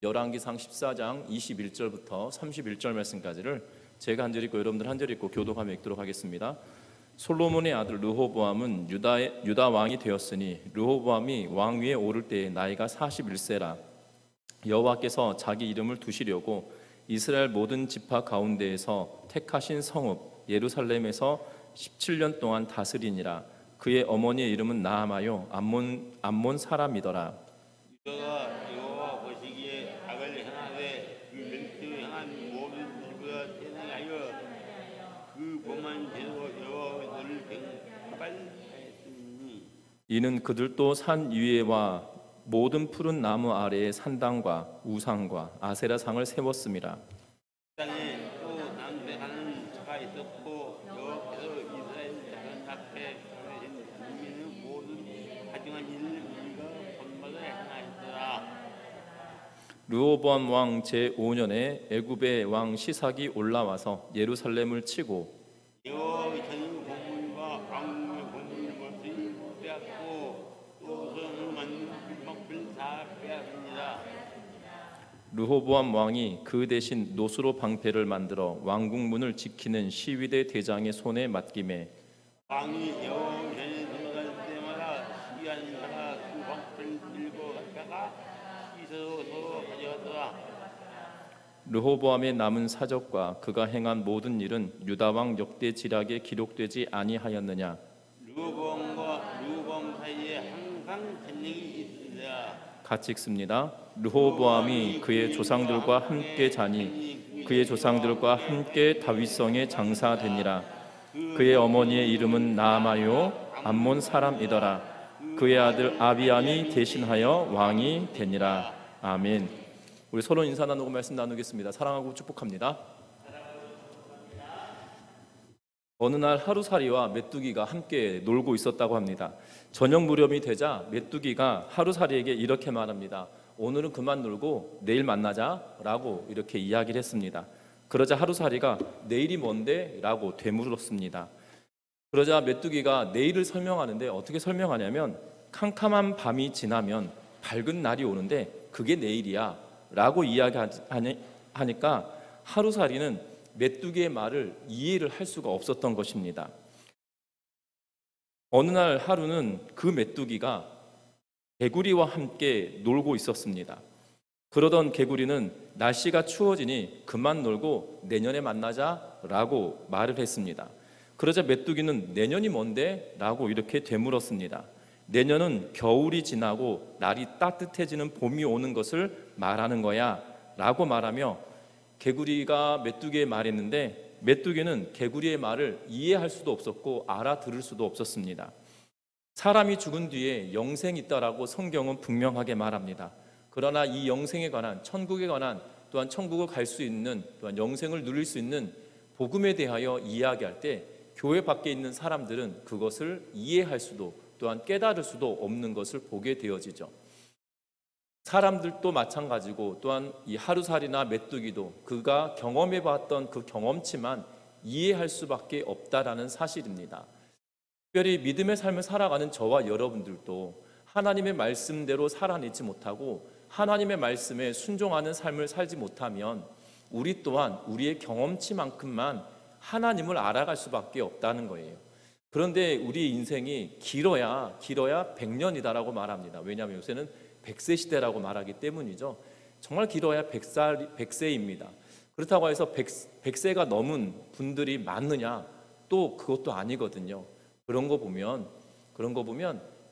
열왕기상 14장 21절부터 31절 말씀까지를 제가 한 절 읽고 여러분들 한 절 읽고 교독하며 읽도록 하겠습니다. 솔로몬의 아들 르호보암은 유다 왕이 되었으니 르호보암이 왕 위에 오를 때에 나이가 41세라. 여호와께서 자기 이름을 두시려고 이스라엘 모든 지파 가운데에서 택하신 성읍 예루살렘에서 17년 동안 다스리니라. 그의 어머니의 이름은 나아마요 암몬 사람이더라. 유다가 여호와 보시기에 악을 행하되 그 멸시를 행한 모든 일보다 대등하여 그 범한 죄로 여호와의 너를 뱅발하였으니 이는 그들도 산 위에와 모든 푸른 나무 아래에 산당과 우상과 아세라상을 세웠음이라. 땅에 또 낭대하는 자가 있었고 여호와께서 이스라엘 자손 앞에 보내신 국민의 모든 가증한 일을 우리가 본받아 행하였더라. 르호보암 왕 제5년에 애굽의 왕 시삭이 올라와서 예루살렘을 치고 여호와의 전임 고문과 왕궁의 고문을 못이 빼앗고 또 소용을 만든 빈방풀 다 빼앗습니다. 르호보암 왕이 그 대신 노수로 방패를 만들어 왕궁문을 지키는 시위대 대장의 손에 맡김에 왕이 여호와의 전에 들어갈 때마다 시기하는 자가 그 방패를 들고 갔다가 씻어서 서로 가져가더라. 르호보암의 남은 사적과 그가 행한 모든 일은 유다 왕 역대 지략에 기록되지 아니하였느냐. 르호보암과 사이에 항상 전쟁이 있습니다. 같이 읽습니다. 르호보암이 그의 조상들과 함께 자니 그의 조상들과 함께 다윗성에 장사되니라. 그의 어머니의 이름은 나아마요 암몬 사람이더라. 그의 아들 아비암이 대신하여 왕이 되니라. 아멘. 우리 서로 인사 나누고 말씀 나누겠습니다. 사랑하고 축복합니다. 어느 날 하루살이와 메뚜기가 함께 놀고 있었다고 합니다. 저녁 무렵이 되자 메뚜기가 하루살이에게 이렇게 말합니다. 오늘은 그만 놀고 내일 만나자 라고 이렇게 이야기를 했습니다. 그러자 하루살이가 내일이 뭔데? 라고 되물었습니다. 그러자 메뚜기가 내일을 설명하는데 어떻게 설명하냐면 캄캄한 밤이 지나면 밝은 날이 오는데 그게 내일이야 라고 이야기하니까 하루살이는 메뚜기의 말을 이해를 할 수가 없었던 것입니다. 어느 날 하루는 그 메뚜기가 개구리와 함께 놀고 있었습니다. 그러던 개구리는 날씨가 추워지니 그만 놀고 내년에 만나자 라고 말을 했습니다. 그러자 메뚜기는 내년이 뭔데? 라고 이렇게 되물었습니다. 내년은 겨울이 지나고 날이 따뜻해지는 봄이 오는 것을 말하는 거야 라고 말하며 개구리가 메뚜기에 말했는데 메뚜기는 개구리의 말을 이해할 수도 없었고 알아들을 수도 없었습니다. 사람이 죽은 뒤에 영생이 있다라고 성경은 분명하게 말합니다. 그러나 이 영생에 관한 천국에 관한 또한 천국을 갈 수 있는 또한 영생을 누릴 수 있는 복음에 대하여 이야기할 때 교회 밖에 있는 사람들은 그것을 이해할 수도 또한 깨달을 수도 없는 것을 보게 되어지죠. 사람들도 마찬가지고 또한 이 하루살이나 메뚜기도 그가 경험해 봤던 그 경험치만 이해할 수밖에 없다라는 사실입니다. 특별히 믿음의 삶을 살아가는 저와 여러분들도 하나님의 말씀대로 살아내지 못하고 하나님의 말씀에 순종하는 삶을 살지 못하면 우리 또한 우리의 경험치만큼만 하나님을 알아갈 수밖에 없다는 거예요. 그런데 우리 인생이 길어야 100년이다라고 말합니다. 왜냐하면 요새는 100세 시대라고 말하기 때문이죠. 정말 길어야 100세입니다. 그렇다고 해서 100세가 넘은 분들이 많느냐? 또 그것도 아니거든요. 그런 거 보면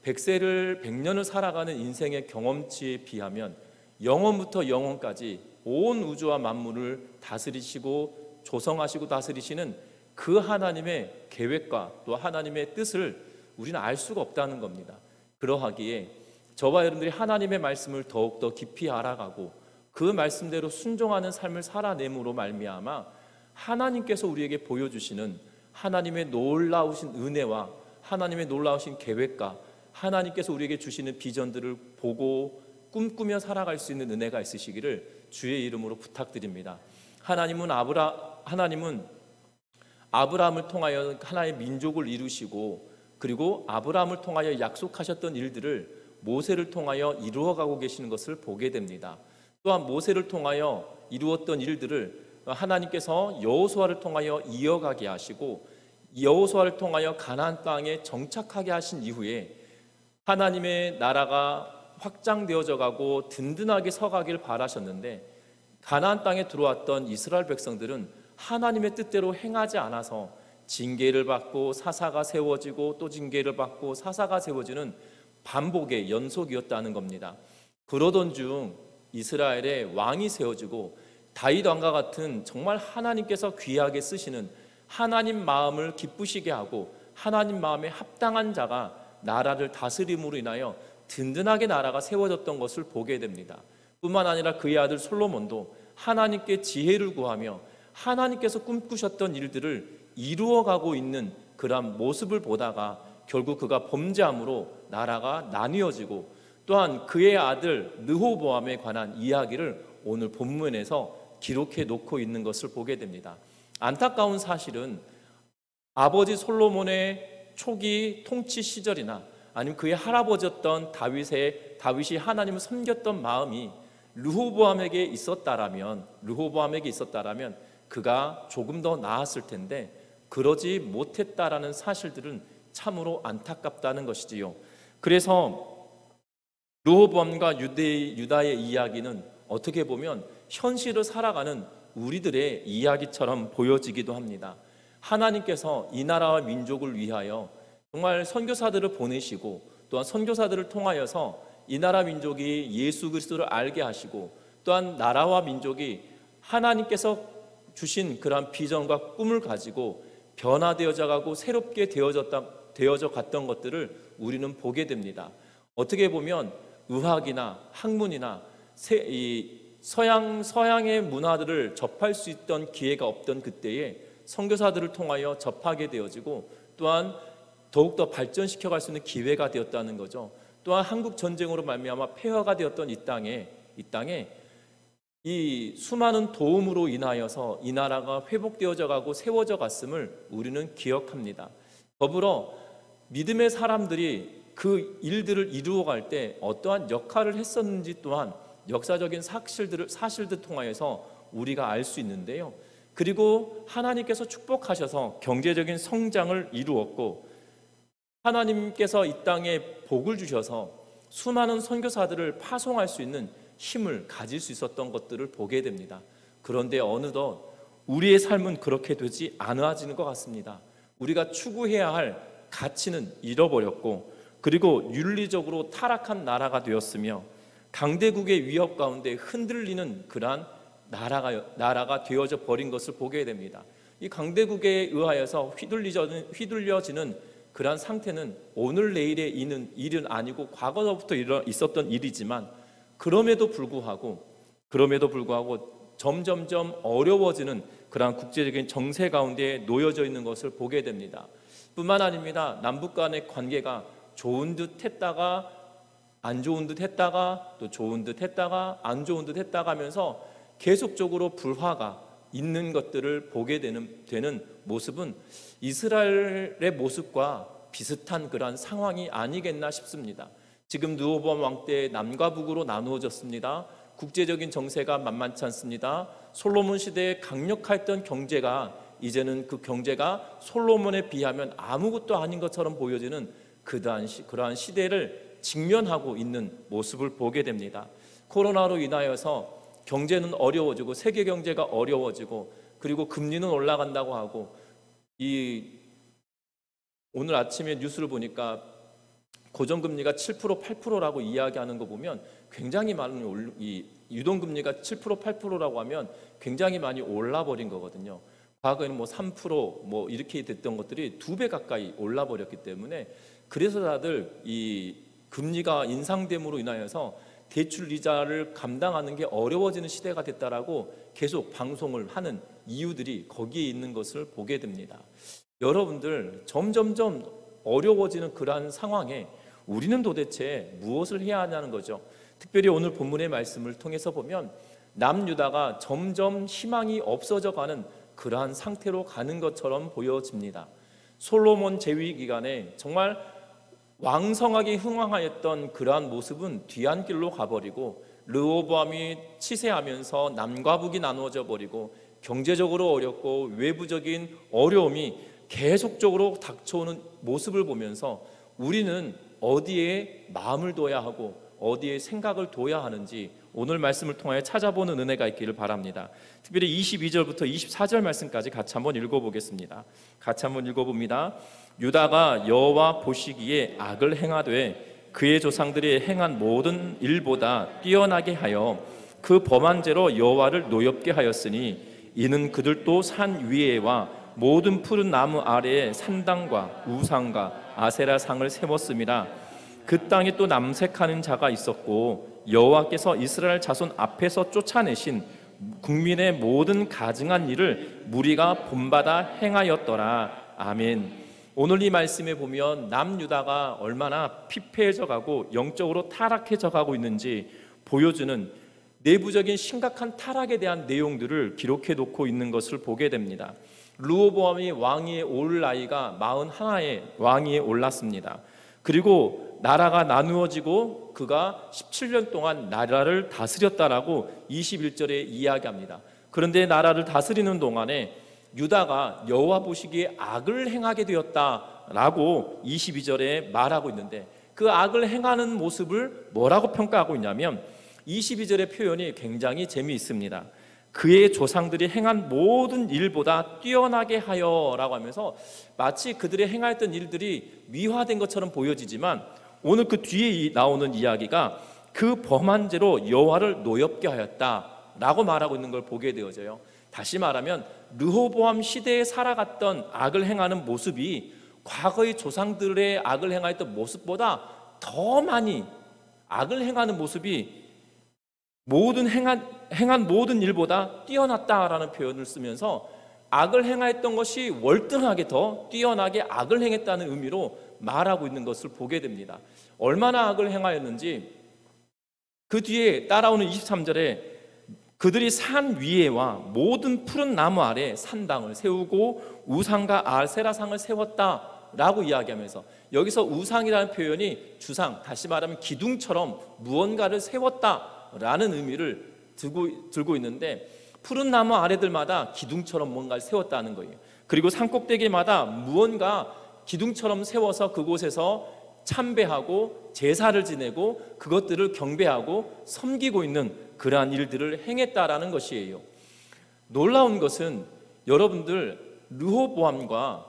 100년을 살아가는 인생의 경험치에 비하면 영원부터 영원까지 온 우주와 만물을 다스리시고 조성하시고 다스리시는 그 하나님의 계획과 또 하나님의 뜻을 우리는 알 수가 없다는 겁니다. 그러하기에 저와 여러분들이 하나님의 말씀을 더욱더 깊이 알아가고 그 말씀대로 순종하는 삶을 살아냄으로 말미암아 하나님께서 우리에게 보여주시는 하나님의 놀라우신 은혜와 하나님의 놀라우신 계획과 하나님께서 우리에게 주시는 비전들을 보고 꿈꾸며 살아갈 수 있는 은혜가 있으시기를 주의 이름으로 부탁드립니다. 하나님은 아브라함을 통하여 하나의 민족을 이루시고 그리고 아브라함을 통하여 약속하셨던 일들을 모세를 통하여 이루어가고 계시는 것을 보게 됩니다. 또한 모세를 통하여 이루었던 일들을 하나님께서 여호수아를 통하여 이어가게 하시고 여호수아를 통하여 가나안 땅에 정착하게 하신 이후에 하나님의 나라가 확장되어져 가고 든든하게 서가길 바라셨는데 가나안 땅에 들어왔던 이스라엘 백성들은 하나님의 뜻대로 행하지 않아서 징계를 받고 사사가 세워지고 또 징계를 받고 사사가 세워지는 반복의 연속이었다는 겁니다. 그러던 중 이스라엘의 왕이 세워지고 다윗 왕과 같은 정말 하나님께서 귀하게 쓰시는 하나님 마음을 기쁘시게 하고 하나님 마음에 합당한 자가 나라를 다스림으로 인하여 든든하게 나라가 세워졌던 것을 보게 됩니다. 뿐만 아니라 그의 아들 솔로몬도 하나님께 지혜를 구하며 하나님께서 꿈꾸셨던 일들을 이루어가고 있는 그러한 모습을 보다가 결국 그가 범죄함으로 나라가 나뉘어지고 또한 그의 아들 르호보암에 관한 이야기를 오늘 본문에서 기록해 놓고 있는 것을 보게 됩니다. 안타까운 사실은 아버지 솔로몬의 초기 통치 시절이나 아니면 그의 할아버지였던 다윗이 하나님을 섬겼던 마음이 르호보암에게 있었다라면 그가 조금 더 나았을 텐데 그러지 못했다라는 사실들은 참으로 안타깝다는 것이지요. 그래서 르호보암과 유다의 이야기는 어떻게 보면 현실을 살아가는 우리들의 이야기처럼 보여지기도 합니다. 하나님께서 이 나라와 민족을 위하여 정말 선교사들을 보내시고 또한 선교사들을 통하여서 이 나라 민족이 예수 그리스도를 알게 하시고 또한 나라와 민족이 하나님께서 주신 그러한 비전과 꿈을 가지고 변화되어져 가고 새롭게 되어져 갔던 것들을 우리는 보게 됩니다. 어떻게 보면 의학이나 학문이나 서양의 문화들을 접할 수 있던 기회가 없던 그때에 선교사들을 통하여 접하게 되어지고 또한 더욱더 발전시켜 갈 수 있는 기회가 되었다는 거죠. 또한 한국 전쟁으로 말미암아 폐허가 되었던 이 땅에 이 수많은 도움으로 인하여서 이 나라가 회복되어져 가고 세워져 갔음을 우리는 기억합니다. 더불어 믿음의 사람들이 그 일들을 이루어갈 때 어떠한 역할을 했었는지 또한 역사적인 사실들 통하여서 우리가 알 수 있는데요. 그리고 하나님께서 축복하셔서 경제적인 성장을 이루었고 하나님께서 이 땅에 복을 주셔서 수많은 선교사들을 파송할 수 있는 힘을 가질 수 있었던 것들을 보게 됩니다. 그런데 어느덧 우리의 삶은 그렇게 되지 않아지는 것 같습니다. 우리가 추구해야 할 가치는 잃어버렸고 그리고 윤리적으로 타락한 나라가 되었으며 강대국의 위협 가운데 흔들리는 그러한 나라가 되어져 버린 것을 보게 됩니다. 이 강대국에 의하여서 휘둘려지는 그러한 상태는 오늘 내일의 일은 아니고 과거로부터 있었던 일이지만 그럼에도 불구하고 점점점 어려워지는 그러한 국제적인 정세 가운데 놓여져 있는 것을 보게 됩니다. 뿐만 아닙니다. 남북 간의 관계가 좋은 듯 했다가 안 좋은 듯 했다가 또 좋은 듯 했다가 안 좋은 듯 했다가 하면서 계속적으로 불화가 있는 것들을 보게 되는 모습은 이스라엘의 모습과 비슷한 그러한 상황이 아니겠나 싶습니다. 지금 르호보암 왕 때 남과 북으로 나누어졌습니다. 국제적인 정세가 만만치 않습니다. 솔로몬 시대에 강력했던 경제가 이제는 그 경제가 솔로몬에 비하면 아무것도 아닌 것처럼 보여지는 그러한 시대를 직면하고 있는 모습을 보게 됩니다. 코로나로 인하여서 경제는 어려워지고 세계 경제가 어려워지고 그리고 금리는 올라간다고 하고 오늘 아침에 뉴스를 보니까 고정금리가 7% 8%라고 이야기하는 거 보면 굉장히 많은 유동금리가 7% 8%라고 하면 굉장히 많이 올라버린 거거든요. 과거에는 3% 이렇게 됐던 것들이 2배 가까이 올라버렸기 때문에 그래서 다들 이 금리가 인상됨으로 인하여서 대출 이자를 감당하는 게 어려워지는 시대가 됐다라고 계속 방송을 하는 이유들이 거기에 있는 것을 보게 됩니다. 여러분들 점점점 어려워지는 그러한 상황에 우리는 도대체 무엇을 해야 하냐는 거죠. 특별히 오늘 본문의 말씀을 통해서 보면 남유다가 점점 희망이 없어져 가는 그러한 상태로 가는 것처럼 보여집니다. 솔로몬 재위 기간에 정말 왕성하게 흥왕하였던 그러한 모습은 뒤안길로 가버리고 르호보암이 치세하면서 남과 북이 나누어져 버리고 경제적으로 어렵고 외부적인 어려움이 계속적으로 닥쳐오는 모습을 보면서 우리는 어디에 마음을 둬야 하고 어디에 생각을 둬야 하는지 오늘 말씀을 통하여 찾아보는 은혜가 있기를 바랍니다. 특별히 22절부터 24절 말씀까지 같이 한번 읽어보겠습니다. 같이 한번 읽어봅니다. 유다가 여호와 보시기에 악을 행하되 그의 조상들이 행한 모든 일보다 뛰어나게 하여 그 범한 죄로 여호와를 노엽게 하였으니 이는 그들도 산 위에와 모든 푸른 나무 아래에 산당과 우상과 아세라 상을 세웠음이라. 그 땅에 또 남색하는 자가 있었고 여호와께서 이스라엘 자손 앞에서 쫓아내신 국민의 모든 가증한 일을 무리가 본받아 행하였더라. 아멘. 오늘 이 말씀에 보면 남유다가 얼마나 피폐해져 가고 영적으로 타락해져 가고 있는지 보여주는 내부적인 심각한 타락에 대한 내용들을 기록해 놓고 있는 것을 보게 됩니다. 르호보암이 왕위에 올 나이가 41에 왕위에 올랐습니다. 그리고 나라가 나누어지고 그가 17년 동안 나라를 다스렸다라고 21절에 이야기합니다. 그런데 나라를 다스리는 동안에 유다가 여호와 보시기에 악을 행하게 되었다라고 22절에 말하고 있는데 그 악을 행하는 모습을 뭐라고 평가하고 있냐면 22절의 표현이 굉장히 재미있습니다. 그의 조상들이 행한 모든 일보다 뛰어나게 하여라고 하면서 마치 그들이 행하였던 일들이 미화된 것처럼 보여지지만 오늘 그 뒤에 나오는 이야기가 그 범한 죄로 여호와를 노엽게 하였다라고 말하고 있는 걸 보게 되어져요. 다시 말하면 르호보암 시대에 살아갔던 악을 행하는 모습이 과거의 조상들의 악을 행하였던 모습보다 더 많이 악을 행하는 모습이 행한 모든 일보다 뛰어났다라는 표현을 쓰면서 악을 행하였던 것이 월등하게 더 뛰어나게 악을 행했다는 의미로 말하고 있는 것을 보게 됩니다. 얼마나 악을 행하였는지 그 뒤에 따라오는 23절에 그들이 산 위에와 모든 푸른 나무 아래 산당을 세우고 우상과 아세라상을 세웠다라고 이야기하면서 여기서 우상이라는 표현이 주상, 다시 말하면 기둥처럼 무언가를 세웠다라는 의미를 들고 있는데 푸른 나무 아래들마다 기둥처럼 뭔가를 세웠다는 거예요. 그리고 산꼭대기마다 무언가 기둥처럼 세워서 그곳에서 참배하고 제사를 지내고 그것들을 경배하고 섬기고 있는 그러한 일들을 행했다라는 것이에요. 놀라운 것은 여러분들 르호보암과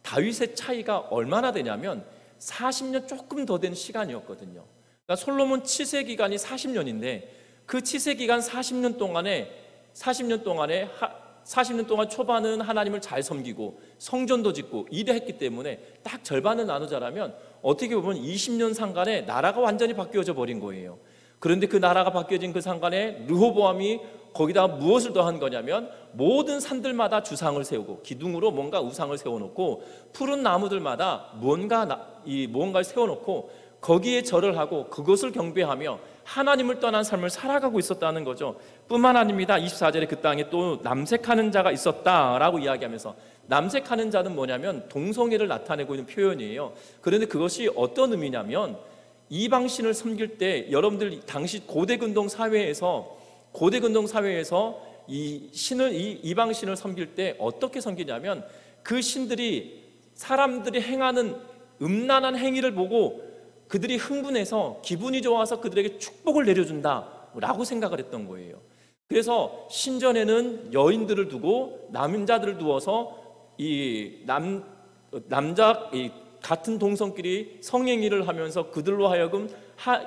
다윗의 차이가 얼마나 되냐면 40년 조금 더 된 시간이었거든요. 그러니까 솔로몬 치세 기간이 40년인데 그 치세 기간 40년 동안 초반은 하나님을 잘 섬기고 성전도 짓고 일했기 때문에 딱 절반을 나누자라면 어떻게 보면 20년 상간에 나라가 완전히 바뀌어져 버린 거예요. 그런데 그 나라가 바뀌어진 그 상간에 르호보암이 거기다 무엇을 더한 거냐면 모든 산들마다 주상을 세우고 기둥으로 뭔가 우상을 세워놓고 푸른 나무들마다 무언가를 세워놓고 거기에 절을 하고 그것을 경배하며 하나님을 떠난 삶을 살아가고 있었다는 거죠. 뿐만 아닙니다. 24절에 그 땅에 또 남색하는 자가 있었다라고 이야기하면서 남색하는 자는 뭐냐면 동성애를 나타내고 있는 표현이에요. 그런데 그것이 어떤 의미냐면 이방신을 섬길 때 여러분들 당시 고대근동 사회에서 이방신을 섬길 때 어떻게 섬기냐면 그 신들이 사람들이 행하는 음란한 행위를 보고 그들이 흥분해서 기분이 좋아서 그들에게 축복을 내려준다라고 생각을 했던 거예요. 그래서 신전에는 여인들을 두고 남자들을 두어서 같은 동성끼리 성행위를 하면서 그들로 하여금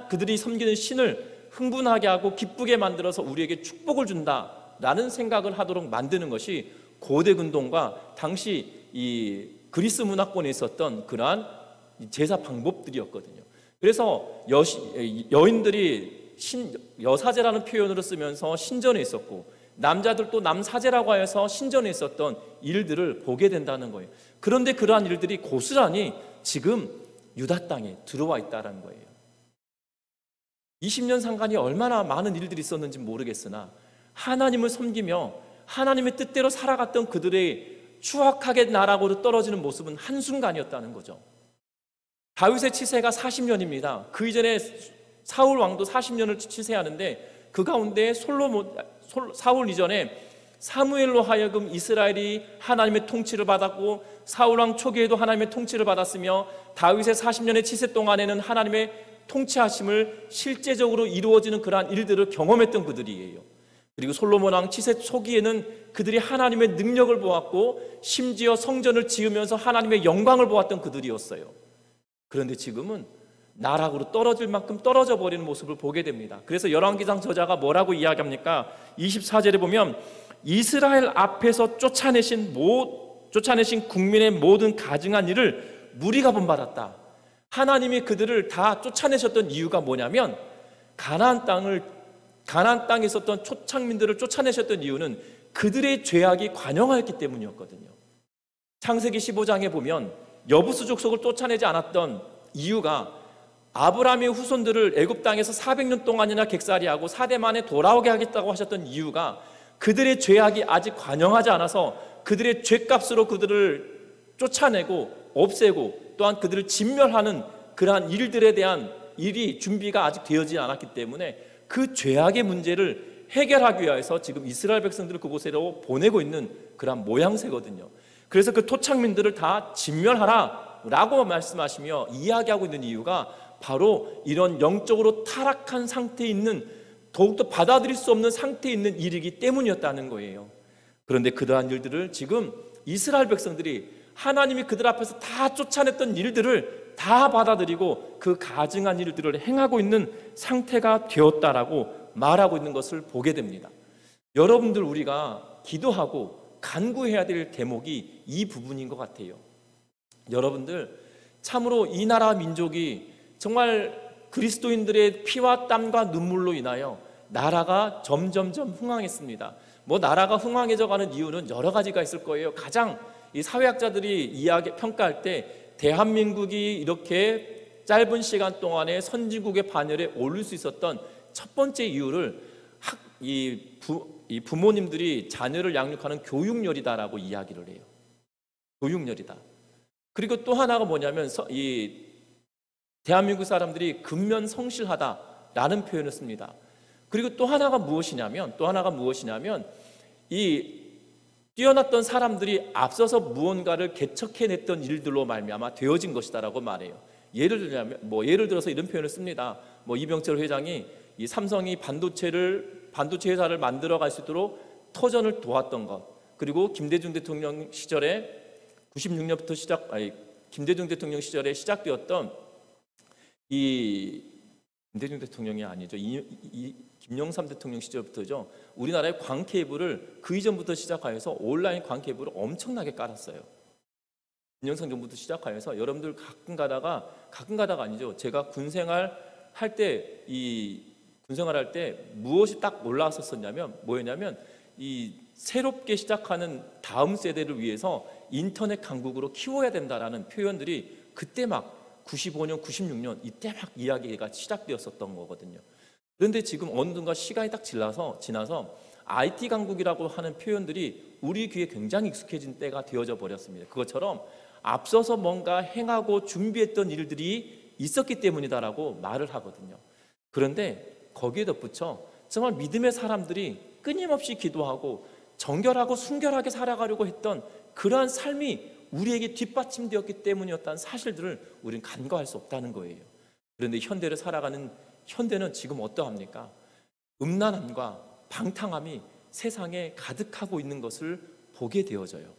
그들이 섬기는 신을 흥분하게 하고 기쁘게 만들어서 우리에게 축복을 준다라는 생각을 하도록 만드는 것이 고대 근동과 당시 이 그리스 문화권에 있었던 그러한 제사 방법들이었거든요. 그래서 여인들이 여사제라는 표현으로 쓰면서 신전에 있었고 남자들도 남사제라고 하여서 신전에 있었던 일들을 보게 된다는 거예요. 그런데 그러한 일들이 고스란히 지금 유다 땅에 들어와 있다는 거예요. 20년 상간이 얼마나 많은 일들이 있었는지 모르겠으나 하나님을 섬기며 하나님의 뜻대로 살아갔던 그들의 추악하게 나락으로 떨어지는 모습은 한순간이었다는 거죠. 다윗의 치세가 40년입니다. 그 이전에 사울 왕도 40년을 치세하는데 그 가운데 사울 이전에 사무엘로 하여금 이스라엘이 하나님의 통치를 받았고, 사울 왕 초기에도 하나님의 통치를 받았으며, 다윗의 40년의 치세 동안에는 하나님의 통치하심을 실제적으로 이루어지는 그러한 일들을 경험했던 그들이에요. 그리고 솔로몬 왕 치세 초기에는 그들이 하나님의 능력을 보았고, 심지어 성전을 지으면서 하나님의 영광을 보았던 그들이었어요. 그런데 지금은 나락으로 떨어질 만큼 떨어져 버리는 모습을 보게 됩니다. 그래서 열왕기상 저자가 뭐라고 이야기합니까? 24절에 보면 이스라엘 앞에서 쫓아내신 국민의 모든 가증한 일을 무리가 본받았다. 하나님이 그들을 다 쫓아내셨던 이유가 뭐냐면, 가나안 땅에 있었던 초창민들을 쫓아내셨던 이유는 그들의 죄악이 관영하였기 때문이었거든요. 창세기 15장에 보면 여부수 족속을 쫓아내지 않았던 이유가, 아브라함의 후손들을 애굽 땅에서 400년 동안이나 객살이하고 4대 만에 돌아오게 하겠다고 하셨던 이유가, 그들의 죄악이 아직 관영하지 않아서 그들의 죄값으로 그들을 쫓아내고 없애고 또한 그들을 진멸하는 그러한 일들에 대한 일이 준비가 아직 되어지지 않았기 때문에 그 죄악의 문제를 해결하기 위해서 지금 이스라엘 백성들을 그곳으로 보내고 있는 그러한 모양새거든요. 그래서 그 토착민들을 다 진멸하라 라고 말씀하시며 이야기하고 있는 이유가 바로 이런 영적으로 타락한 상태에 있는, 더욱더 받아들일 수 없는 상태에 있는 일이기 때문이었다는 거예요. 그런데 그러한 일들을 지금 이스라엘 백성들이 하나님이 그들 앞에서 다 쫓아냈던 일들을 다 받아들이고 그 가증한 일들을 행하고 있는 상태가 되었다라고 말하고 있는 것을 보게 됩니다. 여러분들, 우리가 기도하고 간구해야 될 대목이 이 부분인 것 같아요. 여러분들, 참으로 이 나라 민족이 정말 그리스도인들의 피와 땀과 눈물로 인하여 나라가 점점점 흥황했습니다. 나라가 흥황해져 가는 이유는 여러 가지가 있을 거예요. 가장 이 사회학자들이 평가할 때 대한민국이 이렇게 짧은 시간 동안에 선진국의 반열에 오를 수 있었던 첫 번째 이유를 부모님들이 자녀를 양육하는 교육열이다라고 이야기를 해요. 교육열이다. 그리고 또 하나가 뭐냐면 대한민국 사람들이 근면성실하다라는 표현을 씁니다. 그리고 또 하나가 무엇이냐면 이 뛰어났던 사람들이 앞서서 무언가를 개척해냈던 일들로 말미암아 되어진 것이다라고 말해요. 예를 들어서 이런 표현을 씁니다. 이병철 회장이 이 삼성이 반도체 회사를 만들어갈 수 있도록 터전을 도왔던 것, 그리고 김대중 대통령 시절에 96년부터 김대중 대통령 시절에 시작되었던 김대중 대통령이 아니죠. 김영삼 대통령 시절부터죠. 우리나라의 광케이블을 그 이전부터 시작하여서 온라인 광케이블을 엄청나게 깔았어요. 김영삼 정부부터 시작하여서 여러분들 가끔 가다가 아니죠. 제가 군생활 할 때 무엇이 딱 올라왔었냐면 뭐였냐면 이 새롭게 시작하는 다음 세대를 위해서 인터넷 강국으로 키워야 된다라는 표현들이 그때 막 95년, 96년 이때 막 이야기가 시작되었었던 거거든요. 그런데 지금 어느덧 시간이 딱 지나서 IT 강국이라고 하는 표현들이 우리 귀에 굉장히 익숙해진 때가 되어져 버렸습니다. 그것처럼 앞서서 뭔가 행하고 준비했던 일들이 있었기 때문이다라고 말을 하거든요. 그런데 거기에 덧붙여 정말 믿음의 사람들이 끊임없이 기도하고 정결하고 순결하게 살아가려고 했던 그러한 삶이 우리에게 뒷받침되었기 때문이었다는 사실들을 우리는 간과할 수 없다는 거예요. 그런데 현대를 살아가는 현대는 지금 어떠합니까? 음란함과 방탕함이 세상에 가득하고 있는 것을 보게 되어져요.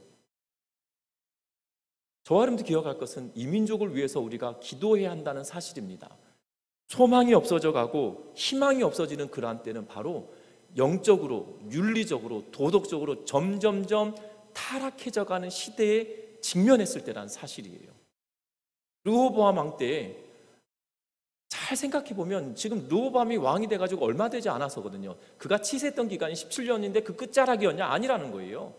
저와 여러분도 기억할 것은 이 민족을 위해서 우리가 기도해야 한다는 사실입니다. 소망이 없어져 가고 희망이 없어지는 그러한 때는 바로 영적으로, 윤리적으로, 도덕적으로 점점점 타락해져 가는 시대에 직면했을 때라는 사실이에요. 르호보암 왕 때 잘 생각해 보면 지금 르호보암이 왕이 돼가지고 얼마 되지 않아서거든요. 그가 치세했던 기간이 17년인데 그 끝자락이었냐? 아니라는 거예요.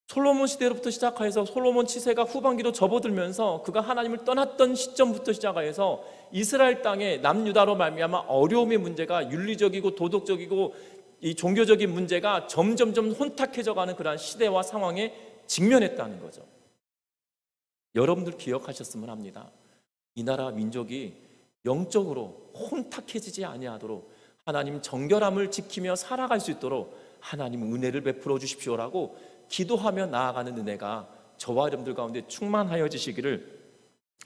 솔로몬 시대로부터 시작해서 솔로몬 치세가 후반기로 접어들면서 그가 하나님을 떠났던 시점부터 시작해서 이스라엘 땅에 남유다로 말미암아 어려움의 문제가 윤리적이고 도덕적이고 이 종교적인 문제가 점점점 혼탁해져 가는 그러한 시대와 상황에 직면했다는 거죠. 여러분들 기억하셨으면 합니다. 이 나라 민족이 영적으로 혼탁해지지 아니하도록 하나님 정결함을 지키며 살아갈 수 있도록 하나님 은혜를 베풀어 주십시오라고 기도하며 나아가는 은혜가 저와 여러분들 가운데 충만하여지시기를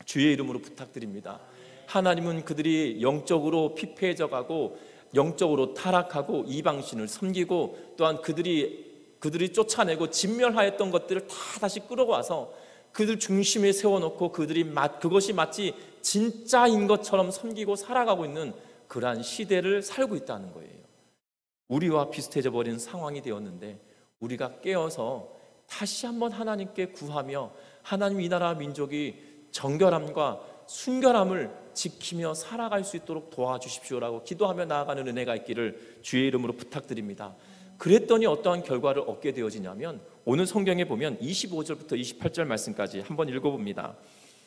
주의 이름으로 부탁드립니다. 하나님은 그들이 영적으로 피폐해져 가고 영적으로 타락하고 이방신을 섬기고 또한 그들이 쫓아내고 진멸하였던 것들을 다 다시 끌어와서 그들 중심에 세워놓고 그것이 마치 진짜인 것처럼 섬기고 살아가고 있는 그러한 시대를 살고 있다는 거예요. 우리와 비슷해져 버린 상황이 되었는데 우리가 깨어서 다시 한번 하나님께 구하며 하나님 이 나라 민족이 정결함과 순결함을 지키며 살아갈 수 있도록 도와주십시오라고 기도하며 나아가는 은혜가 있기를 주의 이름으로 부탁드립니다. 그랬더니 어떠한 결과를 얻게 되어지냐면 오늘 성경에 보면 25절부터 28절 말씀까지 한번 읽어봅니다.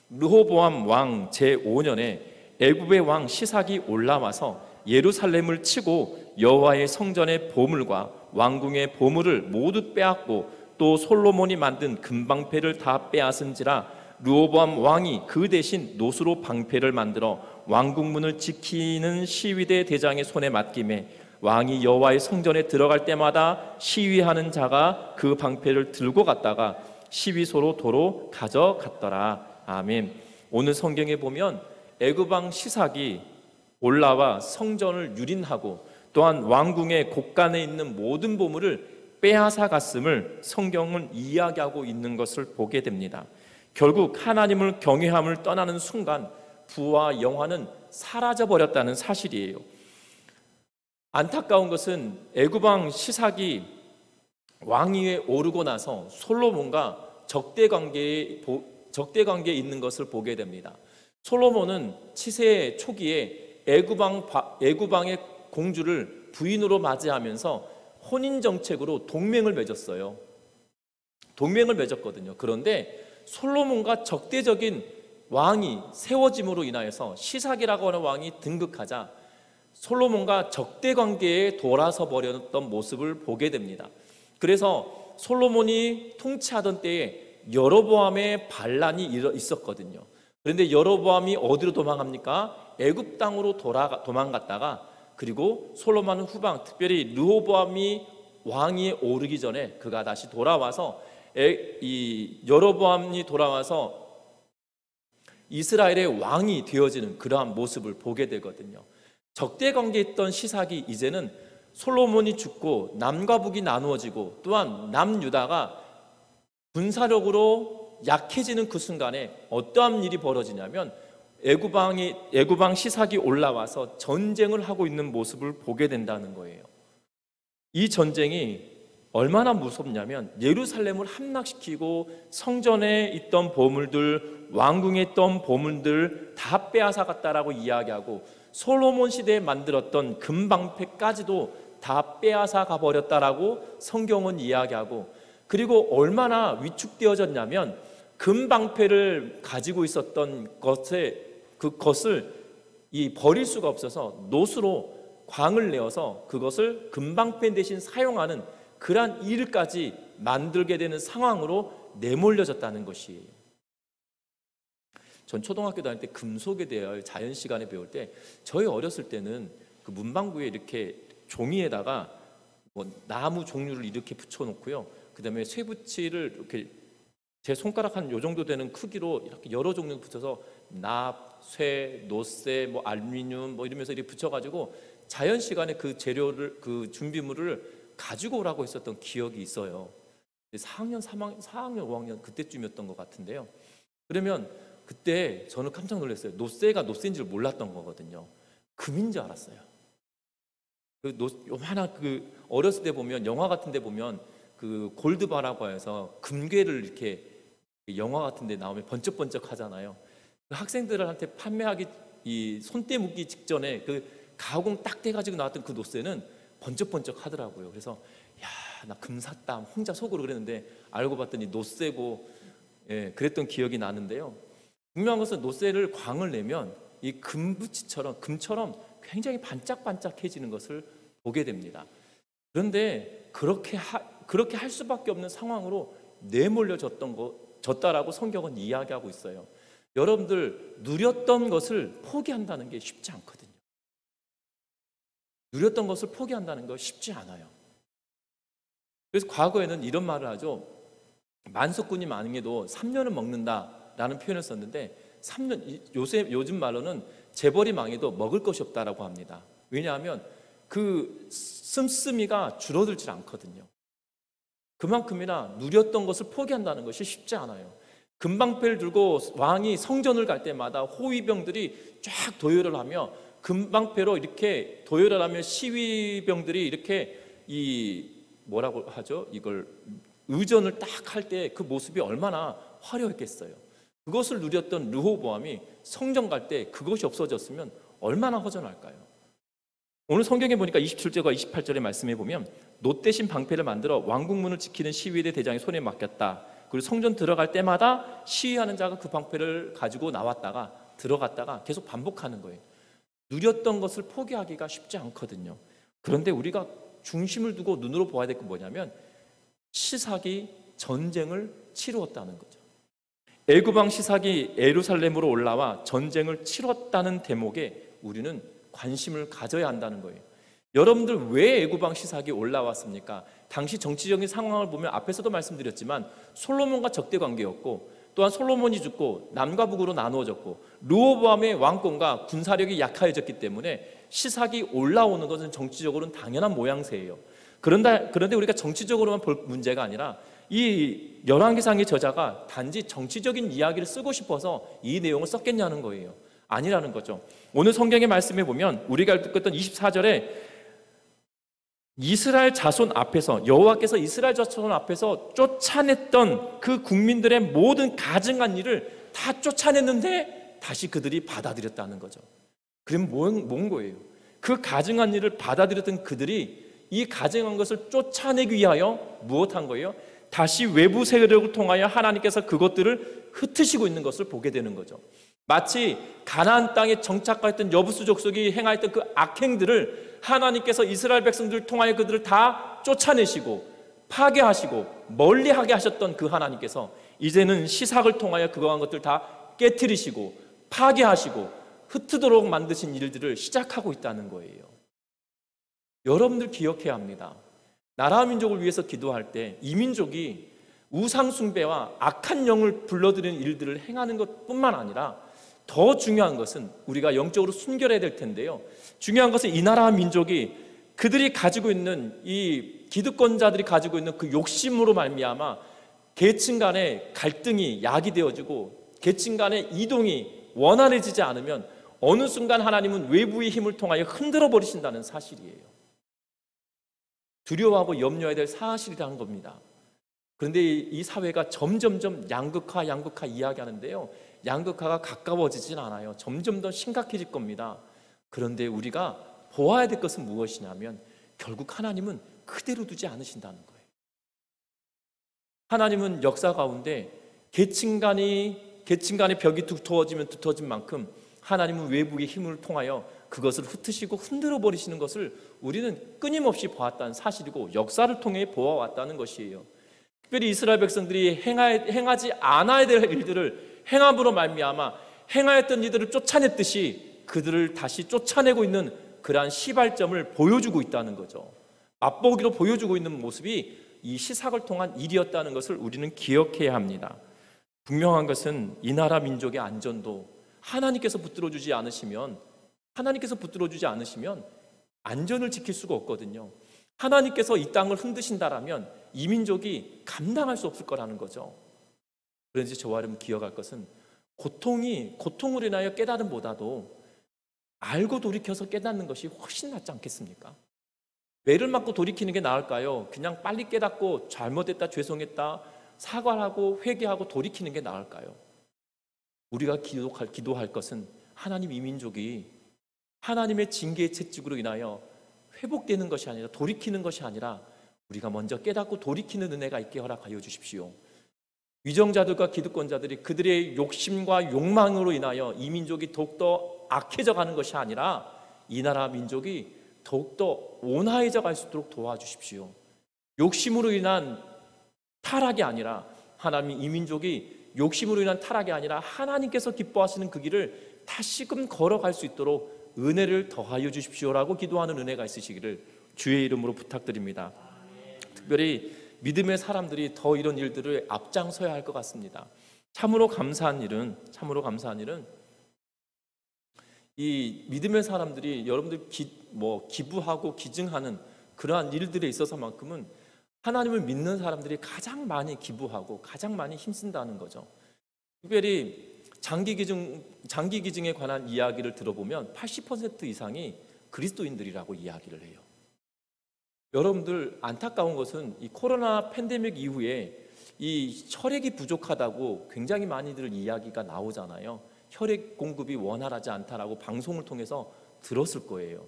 르호보암 왕 제5년에 애굽의 왕 시삭이 올라와서 예루살렘을 치고 여호와의 성전의 보물과 왕궁의 보물을 모두 빼앗고 또 솔로몬이 만든 금방패를 다 빼앗은지라 르호보암 왕이 그 대신 노수로 방패를 만들어 왕궁문을 지키는 시위대 대장의 손에 맡김에 왕이 여호와의 성전에 들어갈 때마다 시위하는 자가 그 방패를 들고 갔다가 시위소로 도로 가져갔더라. 아멘. 오늘 성경에 보면 애굽 왕 시삭이 올라와 성전을 유린하고 또한 왕궁의 곳간에 있는 모든 보물을 빼앗아 갔음을 성경은 이야기하고 있는 것을 보게 됩니다. 결국 하나님을 경외함을 떠나는 순간 부와 영화는 사라져 버렸다는 사실이에요. 안타까운 것은 애굽 왕 시삭이 왕위에 오르고 나서 솔로몬과 적대 관계에 있는 것을 보게 됩니다. 솔로몬은 치세 초기에 애굽 왕의 공주를 부인으로 맞이하면서 혼인 정책으로 동맹을 맺었어요. 동맹을 맺었거든요. 그런데 솔로몬과 적대적인 왕이 세워짐으로 인하여서 시삭이라고 하는 왕이 등극하자 솔로몬과 적대 관계에 돌아서 버렸던 모습을 보게 됩니다. 그래서 솔로몬이 통치하던 때에 여로보암의 반란이 있었거든요. 그런데 여로보암이 어디로 도망갑니까? 애굽 땅으로 도망갔다가 그리고 솔로몬 후방 특별히 르호보암이 왕위에 오르기 전에 그가 다시 돌아와서 여로보암이 돌아와서 이스라엘의 왕이 되어지는 그러한 모습을 보게 되거든요. 적대 관계에 있던 시삭이 이제는 솔로몬이 죽고 남과 북이 나누어지고 또한 남유다가 군사력으로 약해지는 그 순간에 어떠한 일이 벌어지냐면 애굽 왕 시삭이 올라와서 전쟁을 하고 있는 모습을 보게 된다는 거예요. 이 전쟁이 얼마나 무섭냐면 예루살렘을 함락시키고 성전에 있던 보물들, 왕궁에 있던 보물들 다 빼앗아 갔다라고 이야기하고 솔로몬 시대에 만들었던 금방패까지도 다 빼앗아 가버렸다라고 성경은 이야기하고 그리고 얼마나 위축되어졌냐면 금방패를 가지고 있었던 그것을 버릴 수가 없어서 노수로 광을 내어서 그것을 금방패 대신 사용하는 그러한 일까지 만들게 되는 상황으로 내몰려졌다는 것이에요. 전 초등학교 다닐 때 금속에 대하여 자연 시간에 배울 때 저희 어렸을 때는 그 문방구에 이렇게 종이에다가 나무 종류를 이렇게 붙여놓고요. 그다음에 쇠붙이를 이렇게 제 손가락 한 요 정도 되는 크기로 이렇게 여러 종류 붙여서 납, 쇠, 노쇠, 알루미늄 이러면서 이렇게 붙여가지고 자연 시간에 그 재료를 그 준비물을 가지고 오라고 했었던 기억이 있어요. 4학년, 5학년 그때쯤이었던 것 같은데요. 그러면 그때 저는 깜짝 놀랐어요. 노쇠가 노쇠인 줄 몰랐던 거거든요. 금인 줄 알았어요. 요만한 어렸을 때 보면 영화 같은 데 보면 그 골드바라고 해서 금괴를 이렇게 영화 같은 데 나오면 번쩍번쩍 하잖아요. 그 학생들한테 판매하기 이 손때 묻기 직전에 그 가공 딱 돼가지고 나왔던 그 노쇠는 번쩍번쩍 하더라고요. 그래서 나 금 샀다 혼자 속으로 그랬는데 알고 봤더니 노쇠고 그랬던 기억이 나는데요. 분명한 것은 노쇠를 광을 내면 이 금처럼 굉장히 반짝반짝해지는 것을 보게 됩니다. 그런데 그렇게 할 수밖에 없는 상황으로 내몰려졌다라고 성경은 이야기하고 있어요. 여러분들 누렸던 것을 포기한다는 게 쉽지 않거든요. 누렸던 것을 포기한다는 거 쉽지 않아요. 그래서 과거에는 이런 말을 하죠. 만석군이 많은게도 3년은 먹는다라는 표현을 썼는데 3년, 요즘 말로는 재벌이 망해도 먹을 것이 없다라고 합니다. 왜냐하면 그 씀씀이가 줄어들지 않거든요. 그만큼이나 누렸던 것을 포기한다는 것이 쉽지 않아요. 금방패를 들고 왕이 성전을 갈 때마다 호위병들이 쫙 도열을 하며 금방패로 이렇게 도열을 하며 시위병들이 이렇게 뭐라고 하죠? 이걸 의전을 딱 할 때 그 모습이 얼마나 화려했겠어요. 그것을 누렸던 르호보암이 성전 갈 때 그것이 없어졌으면 얼마나 허전할까요? 오늘 성경에 보니까 27절과 28절의 말씀에 보면 놋 대신 방패를 만들어 왕궁문을 지키는 시위대 대장의 손에 맡겼다. 그리고 성전 들어갈 때마다 시위하는 자가 그 방패를 가지고 나왔다가 들어갔다가 계속 반복하는 거예요. 누렸던 것을 포기하기가 쉽지 않거든요. 그런데 우리가 중심을 두고 눈으로 보아야 될 건 뭐냐면 시삭이 전쟁을 치루었다는 거죠. 애굽왕 시삭이 예루살렘으로 올라와 전쟁을 치렀다는 대목에 우리는 관심을 가져야 한다는 거예요. 여러분들 왜 애굽왕 시삭이 올라왔습니까? 당시 정치적인 상황을 보면 앞에서도 말씀드렸지만 솔로몬과 적대 관계였고 또한 솔로몬이 죽고 남과 북으로 나누어졌고 르호보암의 왕권과 군사력이 약해졌기 때문에 시삭이 올라오는 것은 정치적으로는 당연한 모양새예요. 그런데 우리가 정치적으로만 볼 문제가 아니라 이 열왕기상의 저자가 단지 정치적인 이야기를 쓰고 싶어서 이 내용을 썼겠냐는 거예요. 아니라는 거죠. 오늘 성경의 말씀에 보면 우리가 읽었던 24절에 이스라엘 자손 앞에서 여호와께서 이스라엘 자손 앞에서 쫓아냈던 그 국민들의 모든 가증한 일을 다 쫓아냈는데 다시 그들이 받아들였다는 거죠. 그럼 뭔 거예요? 그 가증한 일을 받아들였던 그들이 이 가증한 것을 쫓아내기 위하여 무엇한 거예요? 다시 외부 세력을 통하여 하나님께서 그것들을 흩으시고 있는 것을 보게 되는 거죠. 마치 가나안 땅에 정착하였던 여부수 족속이 행하였던 그 악행들을 하나님께서 이스라엘 백성들을 통하여 그들을 다 쫓아내시고 파괴하시고 멀리하게 하셨던 그 하나님께서 이제는 시삭을 통하여 그러한 것들 다 깨트리시고 파괴하시고 흩트도록 만드신 일들을 시작하고 있다는 거예요. 여러분들 기억해야 합니다. 나라 민족을 위해서 기도할 때 이 민족이 우상 숭배와 악한 영을 불러들이는 일들을 행하는 것뿐만 아니라 더 중요한 것은 우리가 영적으로 순결해야 될 텐데요. 중요한 것은 이 나라 민족이 그들이 가지고 있는 이 기득권자들이 가지고 있는 그 욕심으로 말미암아 계층 간의 갈등이 야기되어지고 계층 간의 이동이 원활해지지 않으면 어느 순간 하나님은 외부의 힘을 통하여 흔들어 버리신다는 사실이에요. 두려워하고 염려해야 될 사실이라는 겁니다. 그런데 이 사회가 점점점 양극화 이야기하는데요. 양극화가 가까워지진 않아요. 점점 더 심각해질 겁니다. 그런데 우리가 보아야 될 것은 무엇이냐면 결국 하나님은 그대로 두지 않으신다는 거예요. 하나님은 역사 가운데 계층 간의 벽이 두터워진 만큼 하나님은 외부의 힘을 통하여 그것을 흩으시고 흔들어 버리시는 것을 우리는 끊임없이 보았다는 사실이고 역사를 통해 보아왔다는 것이에요. 특별히 이스라엘 백성들이 행하지 않아야 될 일들을 행함으로 말미암아 행하였던 이들을 쫓아냈듯이 그들을 다시 쫓아내고 있는 그러한 시발점을 보여주고 있다는 거죠. 맛보기로 보여주고 있는 모습이 이 시삭을 통한 일이었다는 것을 우리는 기억해야 합니다. 분명한 것은 이 나라 민족의 안전도 하나님께서 붙들어주지 않으시면 안전을 지킬 수가 없거든요. 하나님께서 이 땅을 흔드신다라면 이 민족이 감당할 수 없을 거라는 거죠. 그런데 저와 여러분 기억할 것은 고통으로 인하여 깨달음보다도 알고 돌이켜서 깨닫는 것이 훨씬 낫지 않겠습니까? 매를 맞고 돌이키는 게 나을까요? 그냥 빨리 깨닫고 잘못했다, 죄송했다, 사과를 하고 회개하고 돌이키는 게 나을까요? 우리가 기도할 것은 하나님 이 민족이 하나님의 징계의 채찍으로 인하여 회복되는 것이 아니라 돌이키는 것이 아니라 우리가 먼저 깨닫고 돌이키는 은혜가 있게 허락하여 주십시오. 위정자들과 기득권자들이 그들의 욕심과 욕망으로 인하여 이 민족이 더욱더 악해져 가는 것이 아니라 이 나라 민족이 더욱더 온화해져 갈 수 있도록 도와주십시오. 욕심으로 인한 타락이 아니라 하나님 이 민족이 욕심으로 인한 타락이 아니라 하나님께서 기뻐하시는 그 길을 다시금 걸어갈 수 있도록 은혜를 더하여 주십시오라고 기도하는 은혜가 있으시기를 주의 이름으로 부탁드립니다. 특별히 믿음의 사람들이 더 이런 일들을 앞장서야 할 것 같습니다. 참으로 감사한 일은 이 믿음의 사람들이 여러분들 기부하고 기증하는 그러한 일들에 있어서만큼은 하나님을 믿는 사람들이 가장 많이 기부하고 가장 많이 힘쓴다는 거죠. 특별히 장기 기증에 관한 이야기를 들어보면 80% 이상이 그리스도인들이라고 이야기를 해요. 여러분들 안타까운 것은 이 코로나 팬데믹 이후에 이 혈액이 부족하다고 굉장히 많이들 이야기가 나오잖아요. 혈액 공급이 원활하지 않다라고 방송을 통해서 들었을 거예요.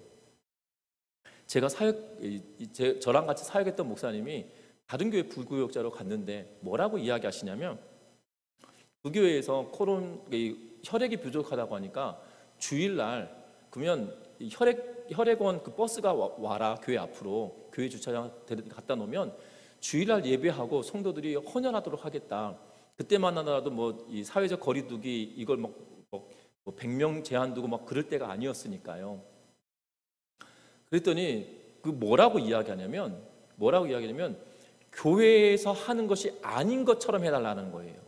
저랑 같이 사역했던 목사님이 다른 교회 부교역자로 갔는데 뭐라고 이야기하시냐면, 그 교회에서 혈액이 부족하다고 하니까 주일날 그러면 혈액원 그 버스가 와라, 교회 앞으로 교회 주차장 갖다 놓으면 주일날 예배하고 성도들이 헌혈하도록 하겠다. 그때만 하더라도 이 사회적 거리두기 이걸 100명 제한 두고 그럴 때가 아니었으니까요. 그랬더니 뭐라고 이야기하냐면 교회에서 하는 것이 아닌 것처럼 해달라는 거예요.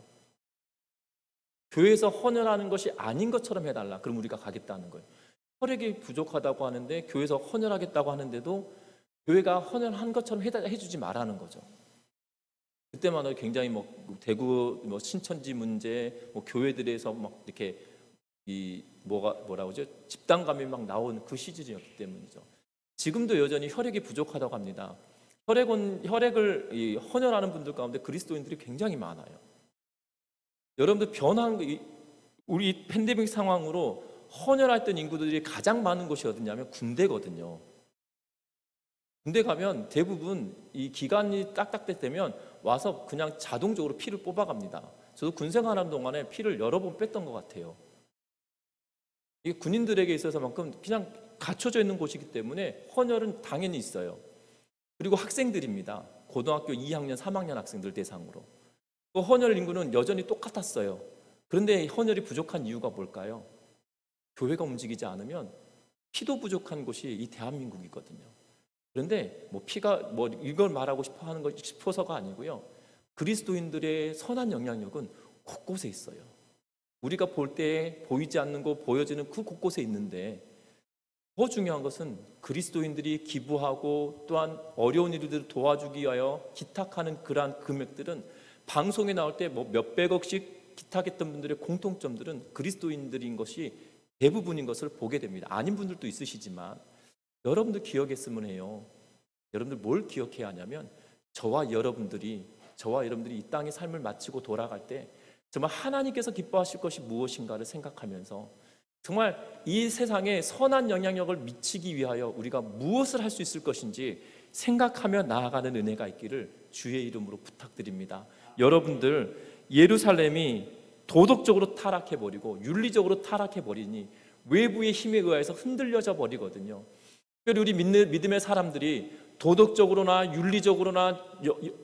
교회에서 헌혈하는 것이 아닌 것처럼 해달라. 그럼 우리가 가겠다는 거예요. 혈액이 부족하다고 하는데 교회에서 헌혈하겠다고 하는데도 교회가 헌혈한 것처럼 해주지 말라는 거죠. 그때만 해도 굉장히 대구 신천지 문제, 교회들에서 이렇게 집단 감염이 나온 그 시즌이었기 때문이죠. 지금도 여전히 혈액이 부족하다고 합니다. 혈액을 헌혈하는 분들 가운데 그리스도인들이 굉장히 많아요. 여러분들 우리 팬데믹 상황으로 헌혈했던 인구들이 가장 많은 곳이 어디냐면 군대거든요. 군대 가면 대부분 이 기간이 딱딱될 때면 와서 그냥 자동적으로 피를 뽑아갑니다. 저도 군 생활하는 동안에 피를 여러 번 뺐던 것 같아요. 이게 군인들에게 있어서만큼 그냥 갖춰져 있는 곳이기 때문에 헌혈은 당연히 있어요. 그리고 학생들입니다. 고등학교 2학년, 3학년 학생들 대상으로. 그 헌혈 인구는 여전히 똑같았어요. 그런데 헌혈이 부족한 이유가 뭘까요? 교회가 움직이지 않으면 피도 부족한 곳이 이 대한민국이거든요. 그런데 피가 이걸 말하고 싶어서가 아니고요. 그리스도인들의 선한 영향력은 곳곳에 있어요. 우리가 볼 때 보이지 않는 거 보여지는 그 곳곳에 있는데, 더 중요한 것은 그리스도인들이 기부하고 또한 어려운 이들을 도와주기 위하여 기탁하는 그러한 금액들은 방송에 나올 때 몇백억씩 기탁했던 분들의 공통점들은 그리스도인들인 것이 대부분인 것을 보게 됩니다. 아닌 분들도 있으시지만 여러분들 기억했으면 해요. 여러분들 뭘 기억해야 하냐면 저와 여러분들이 이 땅의 삶을 마치고 돌아갈 때 정말 하나님께서 기뻐하실 것이 무엇인가를 생각하면서 정말 이 세상에 선한 영향력을 미치기 위하여 우리가 무엇을 할 수 있을 것인지 생각하며 나아가는 은혜가 있기를 주의 이름으로 부탁드립니다. 여러분들, 예루살렘이 도덕적으로 타락해버리고 윤리적으로 타락해버리니 외부의 힘에 의해서 흔들려져 버리거든요. 우리 믿음의 사람들이 도덕적으로나 윤리적으로나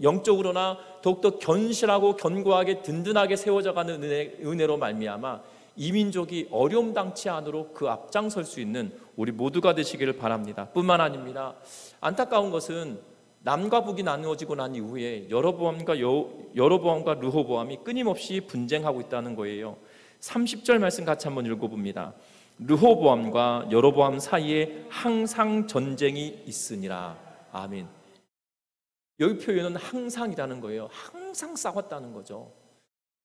영적으로나 더욱더 견실하고 견고하게 든든하게 세워져가는 은혜로 말미암아 이민족이 어려움 당치 안으로 그 앞장설 수 있는 우리 모두가 되시기를 바랍니다. 뿐만 아닙니다. 안타까운 것은 남과 북이 나누어지고 난 이후에 여로보암과 르호보암이 끊임없이 분쟁하고 있다는 거예요. 30절 말씀 같이 한번 읽어봅니다. 르호보암과 여로보암 사이에 항상 전쟁이 있으니라. 아멘. 여기 표현은 항상이라는 거예요. 항상 싸웠다는 거죠.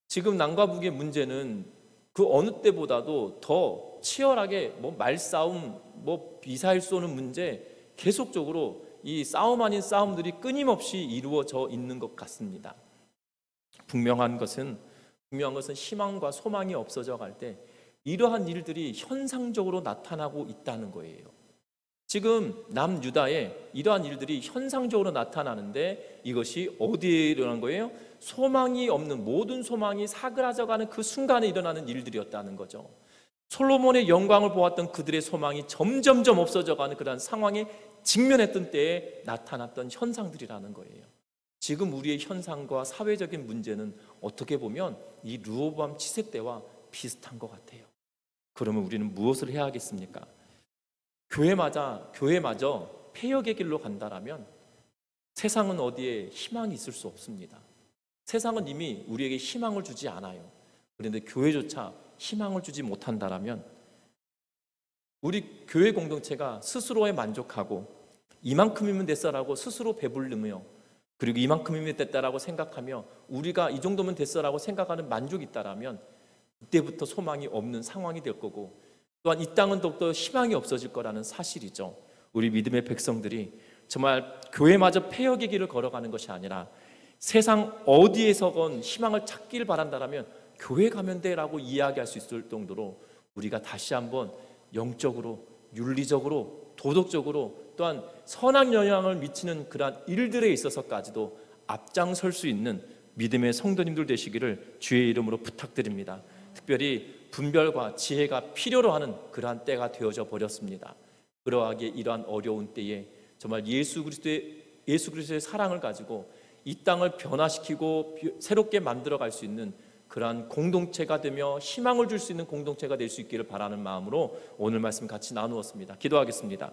지금 남과 북의 문제는 그 어느 때보다도 더 치열하게 말싸움, 미사일 쏘는 문제, 계속적으로 이 싸움 아닌 싸움들이 끊임없이 이루어져 있는 것 같습니다. 분명한 것은 희망과 소망이 없어져 갈 때 이러한 일들이 현상적으로 나타나고 있다는 거예요. 지금 남유다에 이러한 일들이 현상적으로 나타나는데 이것이 어디에 일어난 거예요? 소망이 없는, 모든 소망이 사그라져가는 그 순간에 일어나는 일들이었다는 거죠. 솔로몬의 영광을 보았던 그들의 소망이 점점점 없어져가는 그러한 상황에 직면했던 때에 나타났던 현상들이라는 거예요. 지금 우리의 현상과 사회적인 문제는 어떻게 보면 이 르호보암 치세 때와 비슷한 것 같아요. 그러면 우리는 무엇을 해야 하겠습니까? 교회마저 폐역의 길로 간다라면 세상은 어디에 희망이 있을 수 없습니다. 세상은 이미 우리에게 희망을 주지 않아요. 그런데 교회조차 희망을 주지 못한다라면 우리 교회 공동체가 스스로에 만족하고 이만큼이면 됐어라고 스스로 배부르며 그리고 이만큼이면 됐다라고 생각하며 우리가 이 정도면 됐어라고 생각하는 만족이 있다라면 이때부터 소망이 없는 상황이 될 거고 또한 이 땅은 더욱더 희망이 없어질 거라는 사실이죠. 우리 믿음의 백성들이 정말 교회마저 폐역의 길을 걸어가는 것이 아니라 세상 어디에서건 희망을 찾길 바란다라면 교회 가면 돼라고 이야기할 수 있을 정도로 우리가 다시 한번 영적으로, 윤리적으로, 도덕적으로 또한 선한 영향을 미치는 그러한 일들에 있어서까지도 앞장설 수 있는 믿음의 성도님들 되시기를 주의 이름으로 부탁드립니다. 특별히 분별과 지혜가 필요로 하는 그러한 때가 되어져 버렸습니다. 그러하기에 이러한 어려운 때에 정말 예수 그리스도의 사랑을 가지고 이 땅을 변화시키고 새롭게 만들어갈 수 있는 그러한 공동체가 되며 희망을 줄 수 있는 공동체가 될 수 있기를 바라는 마음으로 오늘 말씀 같이 나누었습니다. 기도하겠습니다.